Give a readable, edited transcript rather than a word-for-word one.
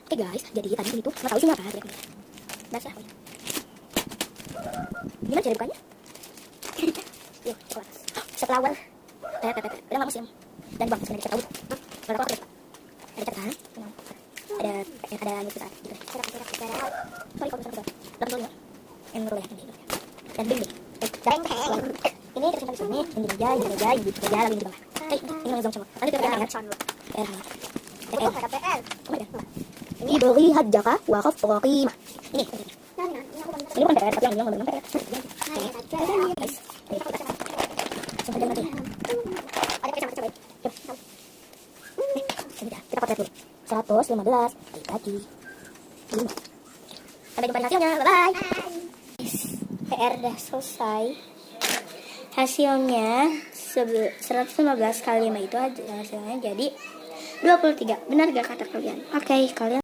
Oke guys, jadi tadi itu nggak tahu isinya apa. Basah. Gimana cara bukanya? Yuk, coba. Flower. Udah nggak musim. Dan bang, sebenarnya kita tahu. Berapa waktu Pak? Ada catatan. Ada nutusan gitu. Sorry kalau misalnya belum dulu ya. Yang dulu ya, ini. Dan bimbing. Ini kita simpan di sini. Ini meja, lagi di bawah. Ini ngezoom semua. Nanti kita lihat dibeli hajjaka wakaf qimah. Ini bukan PR, tapi yang bilang benar PR. Sampai nanti. Kita potret dulu. 115 dibagi 5. Sampai jumpa di hasilnya. Bye. PR udah selesai. Hasilnya 115 kali 5 itu hasilnya jadi 23. Benar gak kata kalian? Oke, kalian